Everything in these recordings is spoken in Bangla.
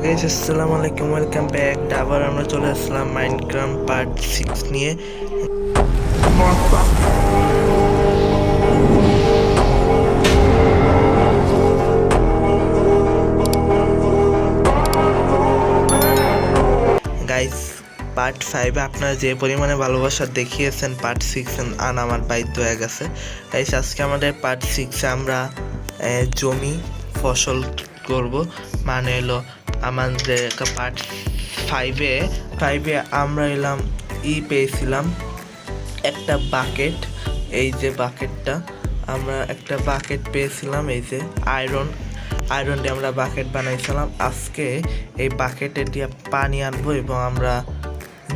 গাইস আসসালামু আলাইকুম, ওয়েলকাম ব্যাক। আবার আমরা চলে আসলাম মাইনক্রাফট পার্ট 6 নিয়ে। গাইস পার্ট 5 আপনারা যে পরিমাণে ভালোবাসা দেখিয়েছেন পার্ট 6 আর আমার বাধ্য হয়ে গেছে। গাইস আজকে আমাদের পার্ট 6 আমরা জমি ফসল করব, মানে এলো আমাদের পার্ট 5-এ আমরা এলাম পেয়েছিলাম একটা বাকেট। এই যে বাকেটটা, আমরা একটা বাকেট পেয়েছিলাম। এই যে আয়রন দিয়ে আমরা বাকেট বানাইছিলাম। আজকে এই বাকেটে দিয়ে পানি আনবো এবং আমরা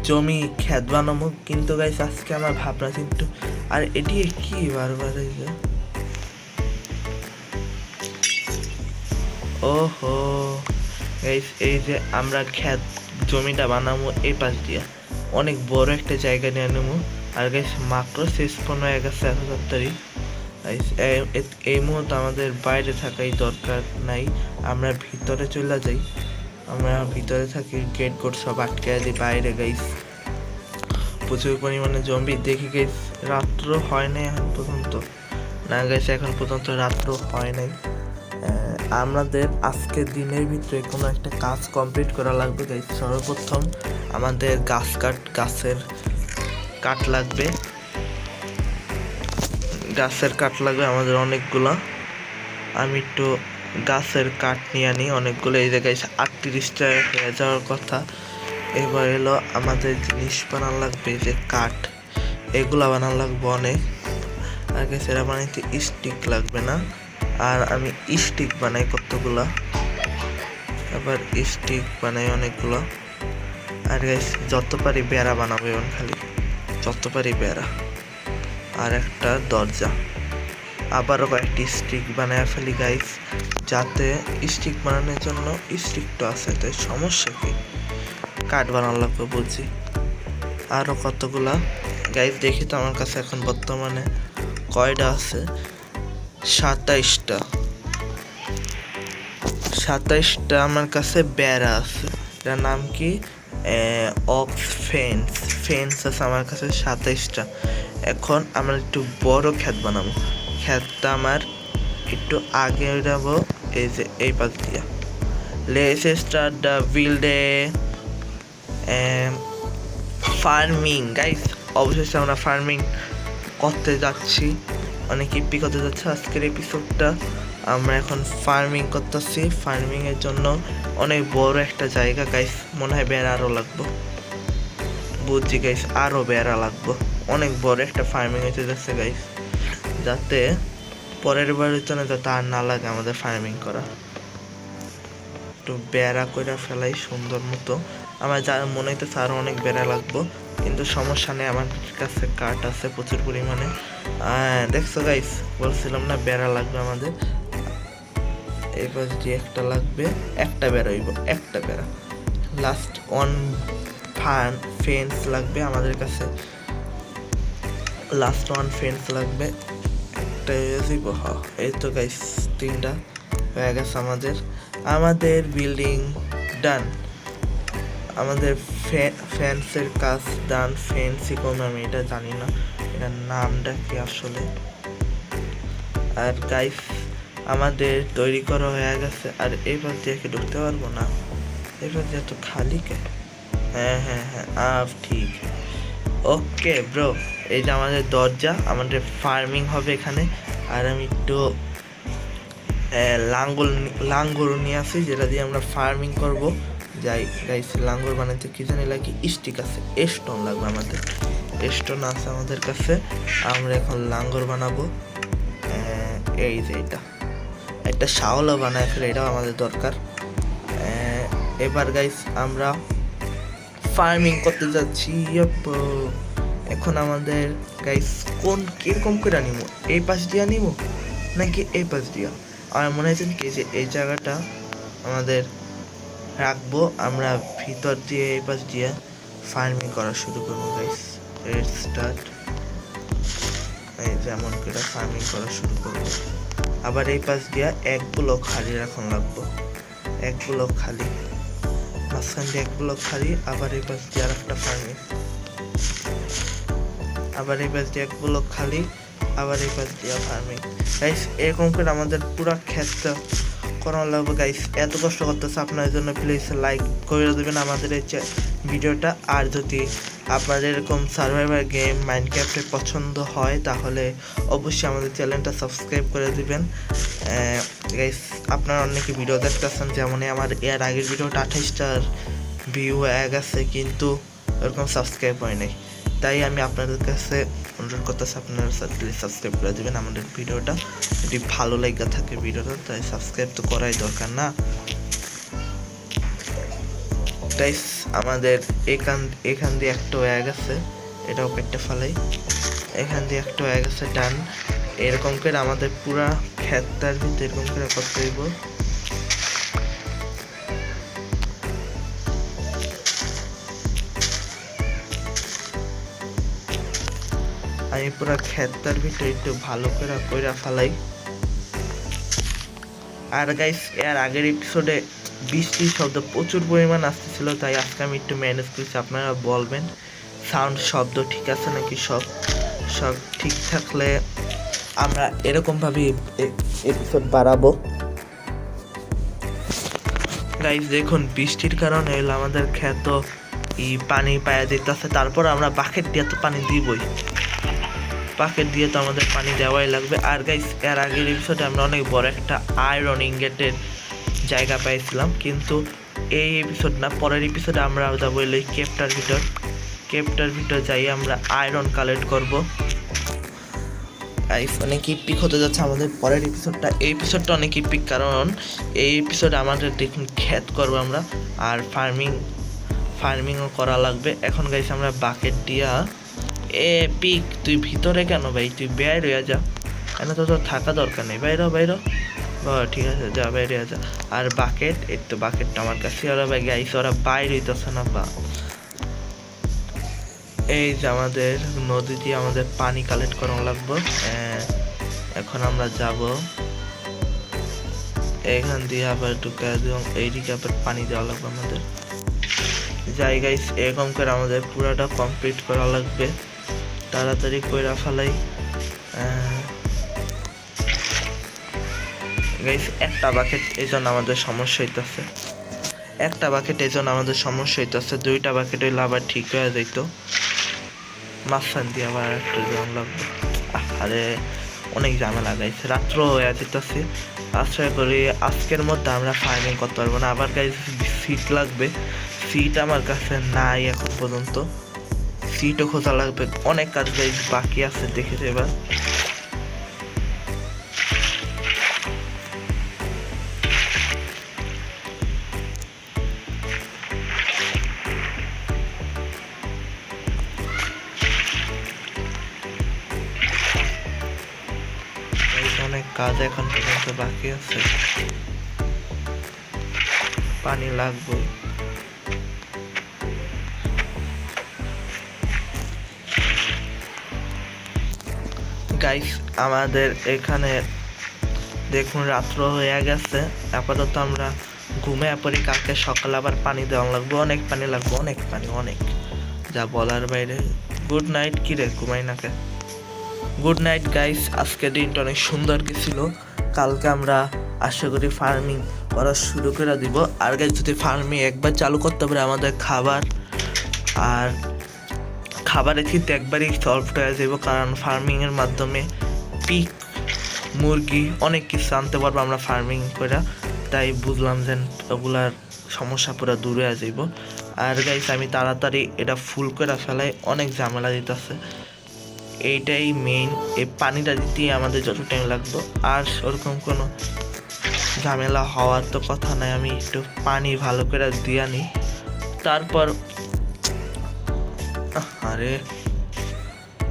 জমি ক্ষেত বানাবো। কিন্তু গাইস আজকে আমার ভাবনা কিন্তু, আর এটি কি বারবার এই যে ওহো গাইস, এই যে আমরা ক্ষেত জমিটা বানাবো এই পাশ দিয়ে অনেক বড় একটা জায়গা নিয়ে নেবো। আর গাইস মাত্র শেষ 15 হয়ে গেছে এত তাড়াতাড়ি। এই মুহূর্তে আমাদের বাইরে থাকাই দরকার নাই, আমরা ভিতরে চলে যাই। আমরা ভিতরে থাকি, গেট কোড সব আটকে দিই বাইরে। গাইস প্রচুর পরিমাণে জম্বি দেখি। গাইস রাত্র হয় নাই এখন পর্যন্ত, না গাইস এখন পর্যন্ত রাত্র হয় নাই। আমাদের আজকে দিনের ভিতরে কোনো একটা কাজ কমপ্লিট করা লাগবে। গাইস সর্বপ্রথম আমাদের গাছের কাঠ লাগবে। আমাদের অনেকগুলো। আমি একটু গাছের কাঠ নিয়ে আনি অনেকগুলো। এই জায়গায় 38টা হয়ে যাওয়ার কথা। এবার এলো আমাদের জিনিস বানানো লাগবে, যে কাঠ এগুলা বানানো লাগবে অনেক। আর গাইস এরা বানাইতে স্টিক লাগবে না, আর আমি স্টিক বানাই কতগুলা, আবার স্টিক বানাই অনেকগুলো। আর গাইস যত পারি বেড়া বানাবো, এখন খালি যত পারি বেড়া। আর একটা দরজা, আবারও কয়েকটি স্টিক বানায় ফেলি গাইস, যাতে স্টিক বানানোর জন্য স্টিক তো আছে, তাই সমস্যা কি, কাঠ বানানো লাগবে বুঝছি। আরও কতগুলা গাইস দেখি তো আমার কাছে এখন বর্তমানে কয়টা আছে। 27টা আমার কাছে বেড়া আছে। এটার নাম কি, ফেন্স আছে আমার কাছে 27টা। এখন আমরা একটু বড় ক্ষেত বানাবো। ক্ষেতটা আমার একটু আগে যাবো, এই যে এই পাশ দিয়া। লেটস স্টার্ট দ্য বিল্ডে ফার্মিং। গাইস অবশেষে আমরা ফার্মিং করতে যাচ্ছি, অনেক ইপি করতে যাচ্ছে আজকের এপিসোডটা। আমরা এখন ফার্মিং করতেছি। ফার্মিং এর জন্য অনেক বড় একটা জায়গা গাইস, মনে হয় বেড়া আরো লাগবো, বুঝছি গাইস, আরো বেড়া লাগবো। অনেক বড় একটা ফার্মিং হইতে যাচ্ছে গাইস, যাতে পরের বারের জন্য যাতে আর না লাগে আমাদের ফার্মিং করা। একটু বেড়া করে ফেলাই সুন্দর মতো। আমার যা মনে হইতেছে আরো অনেক বেড়া লাগবো, কিন্তু সমস্যা নেই, আমার কাছে কাঠ আছে প্রচুর পরিমাণে। দেখছো গাইস, বলছিলাম না বেড়া লাগবে আমাদের। এবার যে একটা লাগবে, একটা বেড়া হইব, একটা বেড়া। লাস্ট অন ফেন্স লাগবে আমাদের কাছে, লাস্ট ওয়ান ফেন্স লাগবে। একটা দিব, এই তো গাইস 3টা হয়ে গেছে আমাদের বিল্ডিং ডান। আমাদের ফেন্সের কাজ ডান। ফেন্সই কোন, আমি এটা জানি না এটার নামটা কি আসলে। আর গাইস আমাদের তৈরি করা হয়ে গেছে। আর এবার দিয়ে কি ঢুকতে পারবো না, এবার দিয়ে তো খালি কে। হ্যাঁ ঠিক। ওকে ব্রো, এই যে আমাদের দরজা, আমাদের ফার্মিং হবে এখানে। আর আমি একটু লাঙ্গল নিয়ে আসি, যেটা দিয়ে আমরা ফার্মিং করব। যাই গাইস, লাঙ্গল বানাইতে কি জানি লাগে, স্টিক আছে, স্টোন লাগবে আমাদের। স্টোন আছে আমাদের কাছে, আমরা এখন লাঙ্গল বানাবো। এই যে এটা একটা শাওলা বানায় ফেলে, এটাও আমাদের দরকার। এবার গাইস আমরা ফার্মিং করতে যাচ্ছি। এখন আমাদের গাইস কিরকম করে নিব, এই পাশ দিয়া নিব নাকি এই পাশ দিয়া? আমার মনে হয়েছে কি যে এই জায়গাটা আমাদের রাখবো, আমরা ভিতর দিয়ে এই পাশ দিয়ে ফার্মিং করা শুরু করবো গাইস। স্টার্ট, এই যেমন করে ফার্মিং করা শুরু করবো। আবার এই পাশ দিয়ে 1 ব্লক খালি রাখুন লাগবো, 1 ব্লক খালি। মাঝখান দিয়ে 1 ব্লক খালি, আবার এই পাশ দিয়ে আরেকটা ফার্মিং, আবার এই পাশ দিয়ে 1 ব্লক খালি, আবার এই পাশ দিয়ে ফার্মিং। গাইস এরকম করে আমাদের পুরো ক্ষেতটা করানো লাগবে। গাইস এত কষ্ট করতেছে আপনার জন্য, প্লিজ লাইক করে দেবেন আমাদের এই ভিডিওটা। আর যদি আপনাদের এরকম সার্ভাইভার গেম মাইনক্রাফটে পছন্দ হয় তাহলে অবশ্যই আমাদের চ্যানেলটা সাবস্ক্রাইব করে দিবেন। গাইস আপনারা অনেকে ভিডিও দেখতেছেন, যেমন আমার এর আগের ভিডিওটা 28টার ভিউ হয়ে গেছে, কিন্তু এরকম সাবস্ক্রাইব হয় নাই। তাই আমি আপনাদের কাছে অনুরোধ করতেছি, আপনারা প্লিজ সাবস্ক্রাইব করে দেবেন আমাদের ভিডিওটা। যদি ভালো লাগা থাকে ভিডিওটা, তাই সাবস্ক্রাইব তো করাই দরকার না। গাইস আমাদের এখান দিয়ে একটা হয়ে গেছে, এটাও কেটে ফেলাই। এখান দিয়ে একটা হয়ে গেছে, ডান। এরকম করে আমাদের পুরা ক্ষেতটার ভিতরে এরকম করে করতে হইব। আমি পুরা ক্ষেতটার ভিতরে একটু ভালো করে কইরা ফেলাই। আর গাইস এর আগের এপিসোডে বৃষ্টির শব্দ প্রচুর পরিমাণ আসতেছিল, তাই আজকে আমি একটু ম্যানেজ করছি। আপনারা বলবেন সাউন্ড শব্দ ঠিক আছে নাকি, সব ঠিক থাকলে আমরা এরকমভাবে এপিসোড বাড়াবো। গাইস দেখুন বৃষ্টির কারণে হলো আমাদের ক্ষেত পানি পায়া যেতেছে, তারপর আমরা বাকেট দিয়ে তো পানি দিবই, বাকেট দিয়ে তো আমাদের পানি দেওয়াই লাগবে। আর গাইস এর আগের এপিসোডে আমরা অনেক বড় একটা আয়রন ইনগেটের জায়গা পাইছিলাম, কিন্তু এই এপিসোড না, পরের এপিসোডে আমরা যাবো এই কেপটার ভিতর যাই আমরা আয়রন কালেক্ট করবো। অনেক ইপিক হতে যাচ্ছে আমাদের পরের এপিসোডটা। এই এপিসোডটা অনেক ইপিক, কারণ এই এপিসোডে আমাদের দেখুন ক্ষেত করবো আমরা, আর ফার্মিংও করা লাগবে। এখন গাইস আমরা বাকেট দিয়া পিক, তুই ভিতরে কেন ভাই, তুই বের হয়ে যা, কেন তো তোর থাকা দরকার নেই, বাইরে ঠিক আছে যা বাইরে যা। আর বাকেট, এই তো বাকেটটা আমার কাছে, ওরা ভাই গাইস ওরা বাইরে হইতেছে না। বা এই যে আমাদের নদী দিয়ে আমাদের পানি কালেক্ট করা লাগবে। এখন আমরা যাব এখান দিয়ে, আবার ঢুকে এবং এইদিকে আবার পানি দেওয়া লাগবে আমাদের। যাই গাইস এরকম করে আমাদের পুরাটা কমপ্লিট করা লাগবে, তাড়াতাড়ি কইরা ফেলাই। গাইস একটা বাকেট এই জন্য আমাদের সমস্যা হইতেছে, দুইটা বাকেট হইলে আবার ঠিক হয়ে যাইতো। মাঝখান দিয়ে আবার একটা জন লাগবে। আরে অনেক ঝামেলা গাইছে, রাত্র হয়ে যেতেছে। আশা করি আজকের মধ্যে আমরা ফার্মিং করতে পারবো না। আবার গাইস সিট লাগবে, সিট আমার কাছে নাই এখন পর্যন্ত, সিটও খোঁজা লাগবে। অনেক কাজ গাইস বাকি আছে, দেখেছি এবার। অনেক কাজ এখন পর্যন্ত বাকি আছে, পানি লাগবে। গাইস আমাদের এখানে দেখুন রাত্র হয়ে গেছে, আপাতত আমরা ঘুমে পড়ি, কালকে সকালে আবার পানি দেওয়া লাগবে, অনেক পানি লাগবে, অনেক যা বলার বাইরে। Good night. কি রে ঘুমাই নাকে? গুড নাইট গাইস, আজকের দিনটা অনেক সুন্দর গেছিল। কালকে আমরা আশা করি ফার্মিং করা শুরু করে দিব। আর গাইস যদি ফার্মিং একবার চালু করতে পারে, আমাদের খাবারের কিন্তু একবারই সলভ হয়ে যাব, কারণ ফার্মিংয়ের মাধ্যমে পিক, মুরগি অনেক কিছু আনতে পারবো আমরা ফার্মিং করে। তাই বুঝলাম যে ওগুলার সমস্যা পুরো দূরে হয়ে যাইব। আর গাইস আমি তাড়াতাড়ি এটা ফুল করে ফেলাই, অনেক ঝামেলা দিতেছে, এইটাই মেইন। এই পানিটা দিতেই আমাদের যত টাইম লাগবে, আর ওরকম কোনো ঝামেলা হওয়ার তো কথা নাই। আমি একটু পানি ভালো করে দিয়ে নিই, তারপর আরে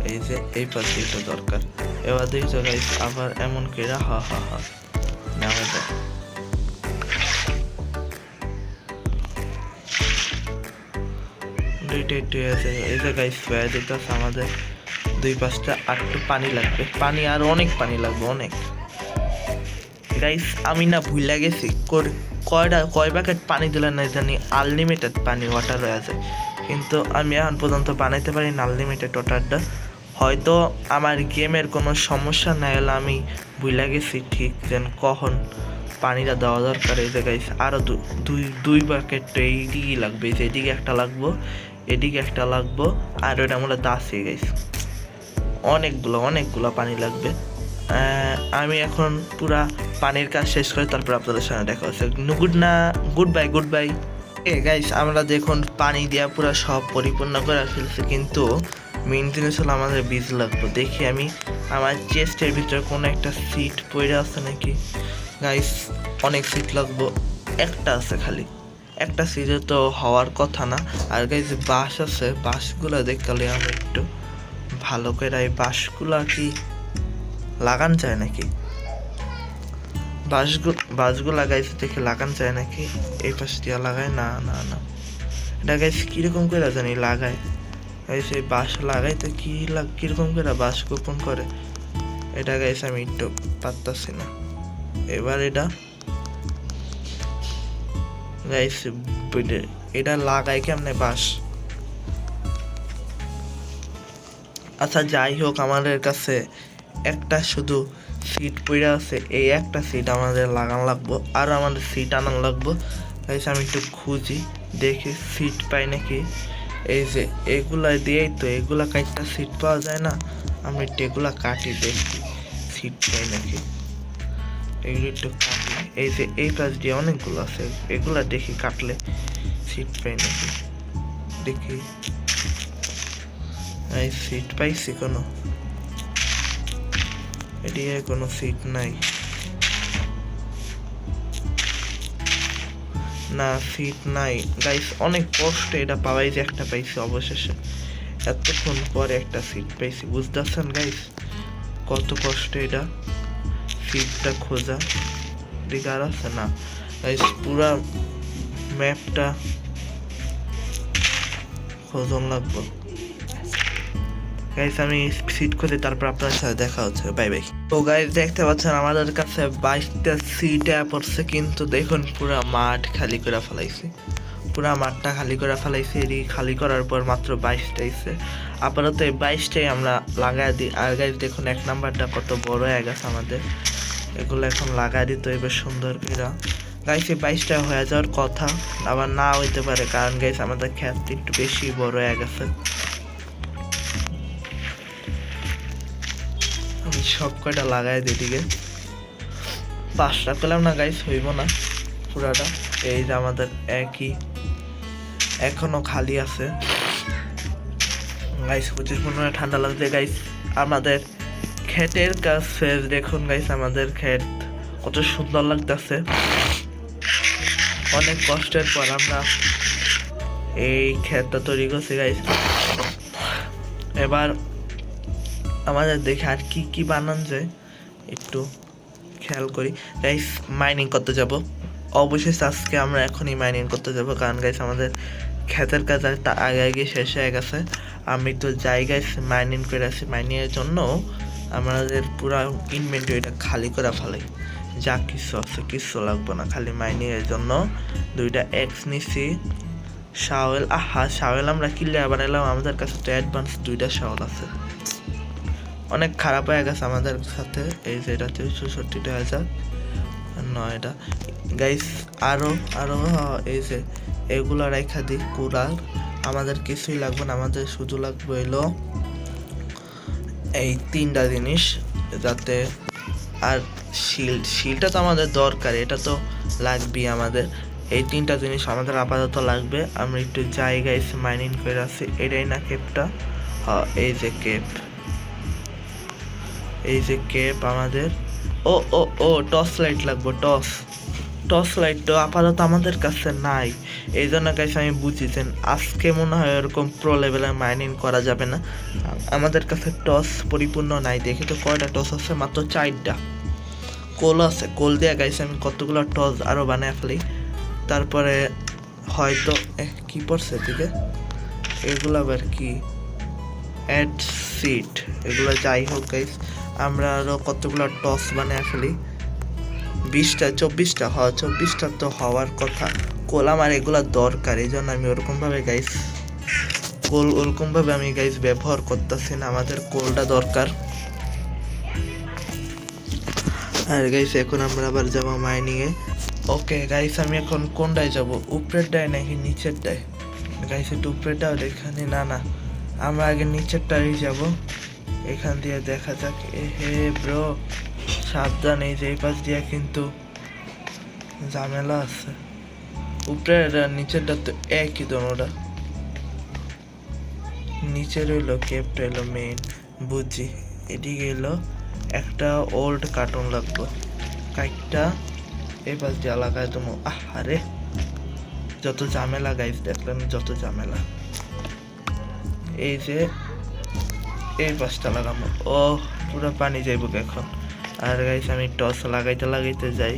এই যে এই পাশে এটা দরকার। এবার দেখছো গাইস আবার এমন করে নেওয়া যায়। দুইটা আছে এই যে গাইস হয়ে যেতেছে আমাদের 2-5টা। আর একটু পানি লাগবে, পানি আর অনেক পানি লাগবে, অনেক। গাইস আমি না ভুলে গেছি কয় প্যাকেট পানি দিলে না জানি আনলিমিটেড পানি ওয়াটার হয়ে আছে, কিন্তু আমি এখন পর্যন্ত বানাইতে পারি না আনলিমিটেড ওয়াটারটা। হয়তো আমার গেমের কোনো সমস্যা নাই হলে আমি ভুলে গেছি ঠিক যেন কখন পানিটা দেওয়া দরকার। এই যে গাইস আরও দুই প্যাকেট এইদিকে লাগবে, এই যে এদিকে একটা লাগবো, এদিকে একটা লাগবো, আর ওইটা মূলত দাসে গাইস অনেকগুলো পানি লাগবে। আমি এখন পুরা পানির কাজ শেষ করে তারপর আপনাদের সঙ্গে দেখা হচ্ছে। Good bye. গাইস আমরা দেখুন পানি দিয়া পুরা সব পরিপূর্ণ করে ফেলছি, কিন্তু মেন জিনিস হলো আমাদের বীজ লাগবে। দেখি আমি আমার চেস্টের ভিতরে কোনো একটা সিট পড়ে আছে নাকি। গাইস অনেক সিট লাগবো, একটা আছে খালি, একটা সিটে তো হওয়ার কথা না। আর গাইস বাঁশ আছে, বাঁশগুলো দেখতে আমি একটু ভালো করে, এই বাঁশগুলা কি লাগান যায় নাকি? বাঁশগুলো লাগাইছে দেখে লাগান যায় নাকি? এই পাশ দিয়ে লাগায় না। এটা গাইস কিরকম করে জানি লাগায়। গাইস এই বাঁশ লাগাইতে কিরকম করে বাঁশ গোপন করে, এটা গাইস আমি একটু পারতাছি না। এবার এটা গাইস এটা লাগাই কেমনে বাঁশ? আচ্ছা যাই হোক, আমাদের কাছে একটা শুধু সিট পড়ে আছে, এই একটা সিট আমাদের লাগান লাগবো, আর আমাদের সিট আনান লাগবো। গাইস আমি একটু খুঁজি দেখি সিট পাই নাকি। এই যে এগুলা দিয়েই তো, এগুলা কাটটা সিট পাওয়া যায় না, আমি একটু এগুলা কাটি দেখি সিট পাই নাকি। এগুলো একটু কাটি, এই যে এই পাশ দিয়ে অনেকগুলো আছে, এগুলা দেখি কাটলে সিট পাই নাকি দেখি। এই সিট পাইছি কোনো? এদিকে কোনো সিট নাই না, সিট নাই গাইস। অনেক কষ্ট এটা পাওয়াই, যে একটা পাইছি অবশেষে, এতক্ষণ পরে একটা সিট পাইছি। বুঝতেছেন গাইস কত কষ্ট এটা সিটটা খোঁজা। দিকে আর আছে না গাইস, পুরা ম্যাপটা খোঁজন লাগবো। গাইস আমি সিট খুঁজে তারপর আপনার সাথে দেখা হচ্ছে। বাই। তো গাইস দেখতে পাচ্ছেন আমাদের কাছে 22টা সিট পড়ছে, কিন্তু দেখুন পুরা মাঠ খালি করে ফেলাইছি, পুরা মাঠটা খালি করে ফেলাইছি। এটি খালি করার পর মাত্র 22টা এসে, আপাতত এই 22টাই আমরা লাগাই দিই। আর গাইস দেখুন 1 নাম্বারটা কত বড় হয়ে গেছে আমাদের, এগুলো এখন লাগাই দিত এবার সুন্দর করে। গাইস এই 22টা হয়ে যাওয়ার কথা, আবার না হইতে পারে, কারণ গাইস আমাদের ক্ষেতটা একটু বেশি বড় হয়ে গেছে। আমি সব কয়টা লাগাই দিই দিকে, 5টা পেলাম না গাইস, হইব না পুরাটা। এই যে আমাদের একই এখনো খালি আছে গাইস। 25-15 ঠান্ডা লাগছে গাইস। আমাদের ক্ষেতের কাছে দেখুন গাইস, আমাদের ক্ষেত কত সুন্দর লাগতেছে। অনেক কষ্টের পর আমরা এই ক্ষেতটা তৈরি করছি গাইস। এবার আমাদের দেখে আর কি বানান যায় একটু খেয়াল করি। গাইস মাইনিং করতে যাব, অবশ্যই আজকে আমরা এখনই মাইনিং করতে যাব, কারণ গাইস আমাদের ক্ষেতের কাজ আগে শেষ হয়ে গেছে। আমি তো জায়গায় মাইনিং করে আছি, মাইনিংয়ের জন্য আমাদের পুরো ইনভেন্টরিটা খালি করে ফেলাই, যা কিছু আছে কিছু লাগবে না, খালি মাইনিংয়ের জন্য 2টা এক্স নিছি। শাওয়েল আমরা কিনলে বানাইলাম, আমাদের কাছে তো অ্যাডভান্স 2টা শাওয়েল আছে। অনেক খারাপ হয়ে গেছে আমাদের সাথে, এই যে এটা 64,009টা গাইস। আরো এই যে এগুলো রেখা দিই কুড়াল, আমাদের কিছুই লাগবে না, আমাদের শুধু লাগবে এলো এই 3টা জিনিস, যাতে আর শিলটা তো আমাদের দরকার, এটা তো লাগবেই আমাদের। এই 3টা জিনিস আমাদের আপাতত লাগবে। আমরা একটু জায়গায় মাইনিং করে আসি। এটাই না কেপটা? হ্যাঁ এই যে কেপ আমাদের। ও টর্চ লাইট লাগবে, টর্চ লাইট তো আপাতত আমাদের কাছে নাই, এই জন্য গাইস আমি বুঝিছেন আজকে মনে হয় এরকম প্রো লেভেলের মাইনিং করা যাবে না, আমাদের কাছে টর্চ পরিপূর্ণ নাই। দেখি তো কয়টা টর্চ আছে, মাত্র 4টা। কোল আছে, কোল দিয়ে গাইস আমি কতগুলো টর্চ আরও বানিয়ে ফেলি, তারপরে হয়তো কি পড়ছে দিকে এগুলো আবার কি অ্যাড সিট, এগুলো যাই হোক গাইস আমরা আরও কতগুলো টস বানিয়ে ফেলি 20টা 24টা 24টা তো হওয়ার কথা কোল। আমার এগুলা দরকার, এই জন্য আমি ওরকমভাবে গাইস কোল ওরকমভাবে আমি গাইস ব্যবহার করতেছি না, আমাদের কোলটা দরকার। আর গাইস এখন আমরা আবার যাবো মাইনিংয়ে। ওকে গাইস আমি এখন কোনটায় যাব, উপরেরটায় নাকি নিচেরটায়? গাইস একটু উপরেরটাও এখানে, না না আমরা আগে নিচেরটাই যাব। এখান দিয়ে দেখা যাক। হে ব্রো সাবধান, এই যে এই পাশ দিয়ে কিন্তু ঝামেলা আছে। উপরের নিচেরটা তো একই দোনোটা, নিচের হইলো কেপটা হইলো মেইন, বুঝছি। এদিকে এলো একটা ওল্ড কার্টুন লাগবে, কাইটটা এই পাশ দিয়ে লাগাই তুমি। আরে যত ঝামেলা গাইস, দেখলেন যত ঝামেলা। এই যে এই পাশটা লাগাবো, ও পুরো পানি যাইব এখন। আর গাইস আমি টস লাগাইতে যাই,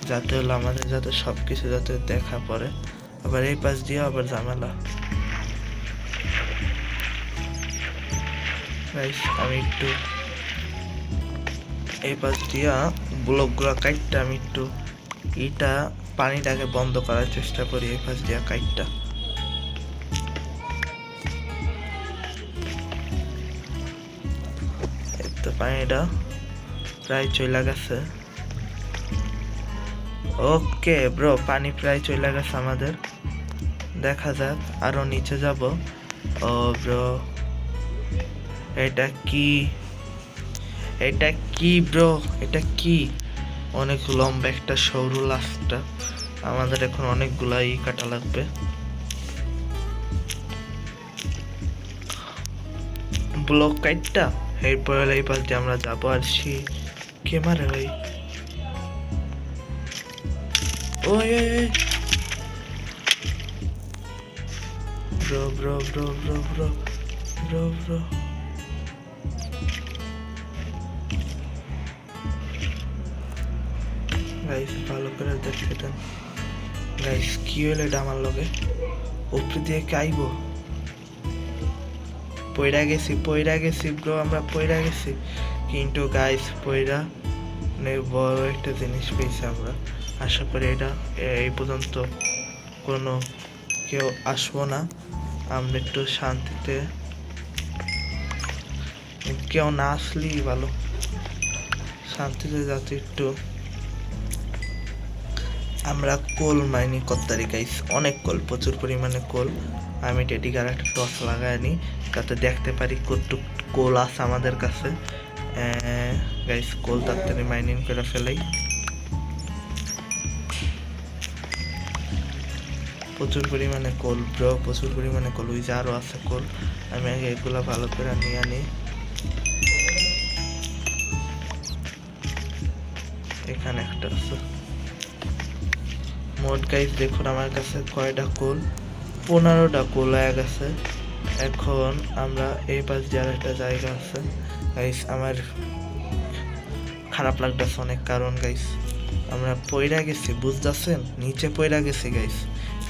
যাতে হলো আমাদের যাতে সব কিছু যাতে দেখা পড়ে। আবার এই পাশ দিয়ে আবার ঝামেলা গাইস। আমি একটু এই পাশ দিয়া ব্লকগুলো কাইটটা আমি একটু এটা পানিটাকে বন্ধ করার চেষ্টা করি, এই পাশ দিয়া কাইটটা। তো পানিটা প্রায় চলে গেছে। ওকে ব্রো পানি প্রায় চলে গেছে আমাদের, দেখা যাক আরো নিচে যাব। ও ব্রো এটা কি, এটা কি ব্রো, এটা কি? অনেক লম্বা একটা সরু লাস্টটা, আমাদের এখন অনেকগুলা কাটা লাগবে। ব্লক কাইটটা এরপর এই পাশ দিয়ে আমরা যাবো। আর কে মারে ভাই? ওই bro bro bro bro bro bro bro guys ভালো করে দেখে দেন গাইস, কি হলো এটা আমার লগে? উপরে দিয়ে কে আইবো? পয়রা গেছি ব্রো, আমরা পয়রা গেছি। কিন্তু গাইস পয়রা বড় একটা জিনিস পেয়েছি আমরা। আশা করি এটা এই পর্যন্ত কোনো কেউ আসবো না, আমরা একটু শান্তিতে, কেউ না আসলেই ভালো, শান্তিতে যাতে একটু আমরা কোল মাইনিং করতে পারি গাইস। অনেক কোল, প্রচুর পরিমাণে কোল। আমি এদিকে আর একটা টর্চ লাগাই নি যাতে দেখতে পারি কতটুক কোল আছে আমাদের কাছে। গাইস কোল তাড়াতাড়ি মাইনিং করে ফেলাই, প্রচুর পরিমাণে কোল ব্রো, প্রচুর পরিমাণে কোল। ওই যে আরো আছে কোল, আমি আগে এগুলা ভালো করে নিয়ে আনি। এখানে একটা আছে মোট গাইস, দেখুন আমার কাছে কয়টা কোল, 15টা কোল হয়ে গেছে। এখন আমরা এই পাশ দিয়ে একটা জায়গা আছে গাইস, আমার খারাপ লাগতেছে অনেক, কারণ গাইস আমরা পয়রা গেছি, বুঝতেছেন, নিচে পয়রা গেছি গাইস।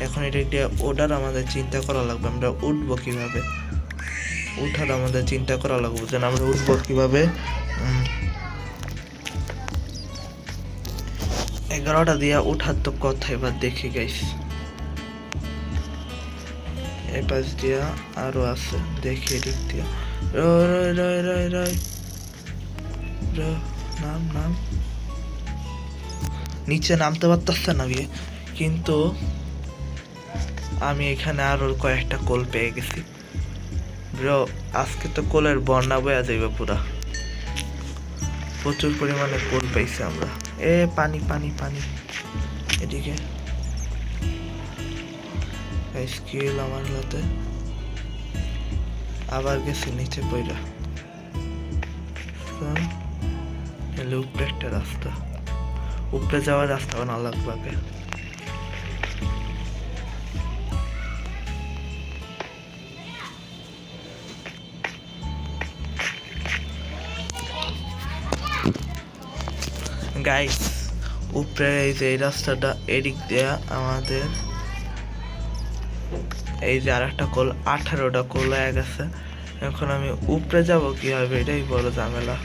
এখন এটা একটা ওঠার আমাদের চিন্তা করা লাগবে, আমরা উঠবো কিভাবে, উঠার আমাদের চিন্তা করা লাগবে, যেন আমরা উঠবো কিভাবে। 11টা দিয়া উঠার তো কথা, এবার দেখি গাইস। এই পাশ দিয়া আরো আছে, দেখি এদিক দিয়া। নাম নিচে নামতে পারতেছে না বিয়ে, কিন্তু আমি এখানে আরো কয়েকটা কোল পেয়ে গেছি ব্রো। আজকে তো কোলের বন্যা বয়া যাইবে পুরা, প্রচুর পরিমাণে কোল পাইছি আমরা। পানি পানি পানি, এদিকে স্কিল আমার হাতে, আবার গেছি নিচে পয়রা। উপরে একটা রাস্তা, উপরে যাওয়ার রাস্তা বানা লাগবে আগে। গাইস উপরে এই যে এই রাস্তাটা, এদিক দেয়া আমাদের এই যে আর একটা কোল, 18টা কোল হয়ে গেছে। এখন আমি উপরে যাব কিভাবে, এটাই বড় ঝামেলা।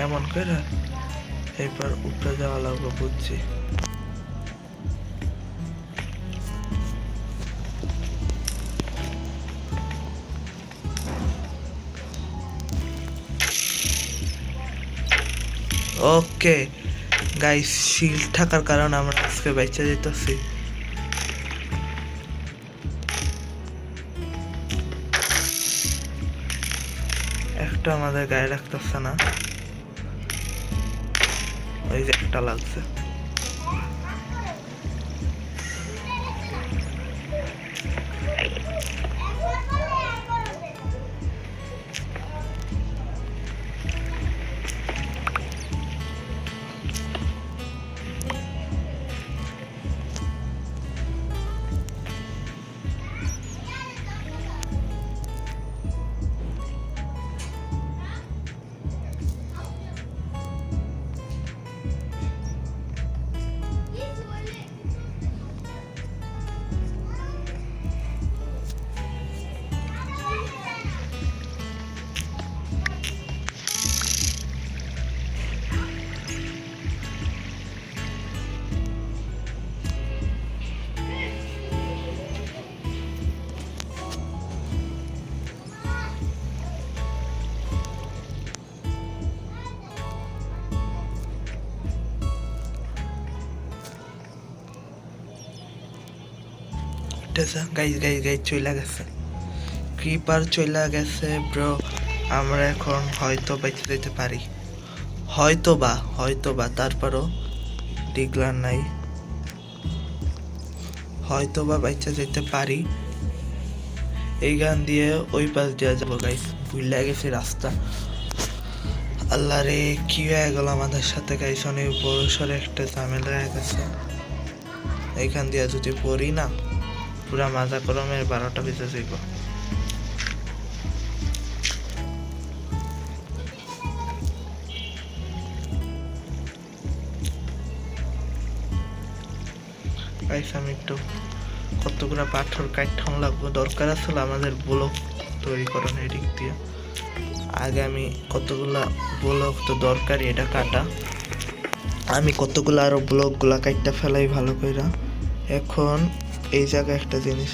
এমন করে এরপর উপরে যাওয়া লাগবে, বুঝছি। ওকে গাইস, শিল্ড থাকার কারণে আমরা আজকে বেঁচে যেতেছি। একটা আমাদের গায়ে রাখতেছে না, ওই যে একটা লাগছে। গাইজ গাইজ গাইজ চলে গেছে, ক্রিপার চলে গেছে ব্রো। আমরা এখন হয়তো বেঁচে যেতে পারি, হয়তো বা তারপরও ডিগলার নাই, হয়তো বা বেঁচে যেতে পারি। এই গান দিয়ে ওই পাশ দিয়ে যাবো গাইজ, ভুলে গেছি রাস্তা। আল্লাহ রে, কি হয়ে গেল আমাদের সাথে গাইজ, অনেক বড় সড়ো একটা ঝামেলা হয়ে গেছে। এইখান দিয়ে যদি পড়ি না, পুরা মাজা গরমের 12টা বেজে যাইব। আমি একটু কতগুলা পাথর কাটঠাম লাগবে, দরকার আসলে আমাদের ব্লক তৈরি করানোর দিক দিয়ে। আগে আমি কতগুলা ব্লক তো দরকারি, এটা কাটা। আমি কতগুলো আরো ব্লকগুলা কাটটা ফেলাই ভালো কইরা। এখন এই জায়গায় একটা জিনিস,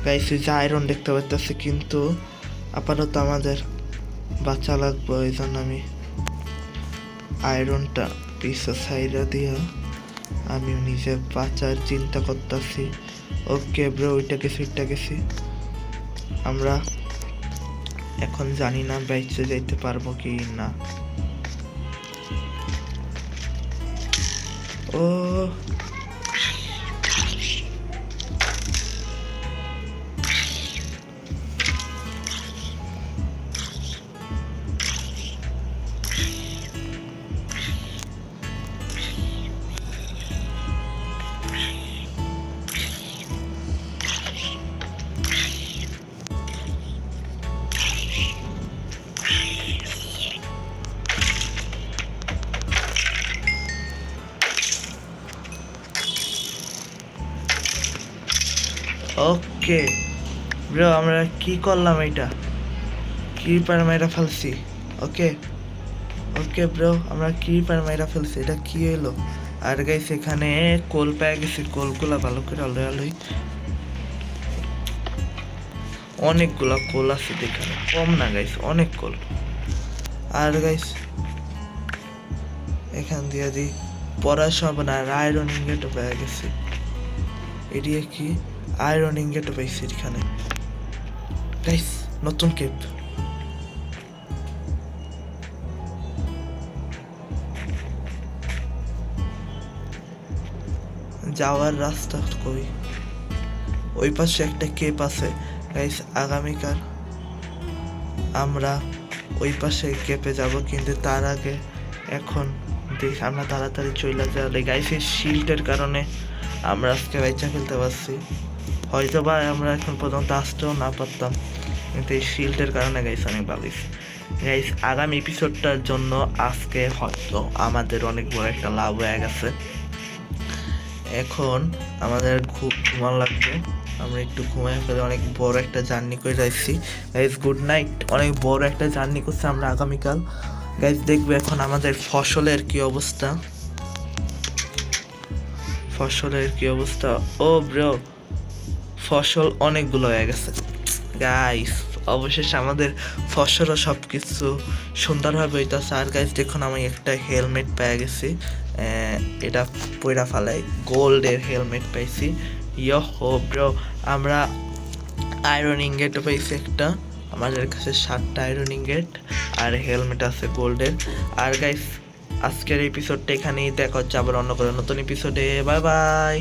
গাইস যে আয়রন দেখতে পাচ্ছি, কিন্তু আপাতত আমাদের বাঁচা লাগবে, এই জন্য আমি আয়রনটা পিসা সাইডা দিয়া আমি নিজে বাঁচার চিন্তা করতেছি। ওকে ব্রো, ওইটা গেছি। আমরা এখন জানি না বেঁচে যাইতে পারবো কি না। ও ওকে ব্রো, আমরা কি করলাম, এটা ক্রিপার মাইরা ফেলছি। ওকে ব্রো, আমরা ক্রিপার মাইরা ফেলছি, এটা কি হলো? আর গাইস এখানে কোল পেয়ে গেছি, কোলগুলা ভালো করে আলোই, অনেকগুলা কোল আছে এখানে, কম না গাইস, অনেক কোল। আর গাইস এখান দিয়ে দি পড়া সব না, আয়রন ইনগেটও পেয়ে গেছি। এদিকে কি আয়রন ইনগেটও পাইছি এখানে গাইস, নতুন কেপ। যাওয়ার রাস্তা কই? ওই পাশে একটা কেপ আছে গাইস, আগামীকাল আমরা ওই পাশে কেপে যাব, কিন্তু তার আগে এখন দেখ আমরা তাড়াতাড়ি চলে যাওয়ালে গাইস, এই শিল্ডের কারণে আমরা আজকে বাইচা ফেলতে পারছি। হয়তো বা আমরা এখন পর্যন্ত আসতেও না পারতাম, কিন্তু এই শিল্ডের কারণে গাইস অনেক ভালো গাইস। আগামী এপিসোডটার জন্য আজকে হয়তো আমাদের অনেক বড় একটা লাভ হয়ে গেছে। এখন আমাদের খুব ঘুমান লাগবে, আমরা একটু ঘুমাই ফেলে অনেক বড় একটা জার্নি করে যাচ্ছি গাইজ। Good night. অনেক বড় একটা জার্নি করছি আমরা আগামীকাল গাইজ। দেখবে এখন আমাদের ফসলের কি অবস্থা, ফসলের কি অবস্থা। ও ব্রো, ফসল অনেকগুলো হয়ে গেছে গাইস। অবশেষে আমাদের ফসলও সব কিছু সুন্দরভাবে হইতেছে। আর গাইস দেখুন আমি একটা হেলমেট পেয়ে গেছি, এটা পয়রা ফালাই গোল্ডের হেলমেট পাইছি। ইয়ো হো ব্রো, আমরা আয়রন ইঙ্গেটও পাইছি একটা, আমাদের কাছে 7টা আয়রন ইঙ্গেট আর হেলমেট আছে গোল্ডের। আর গাইস আজকের এপিসোডটা এখানেই, দেখা হচ্ছে আবার অন্য কোনো নতুন এপিসোডে। Bye bye.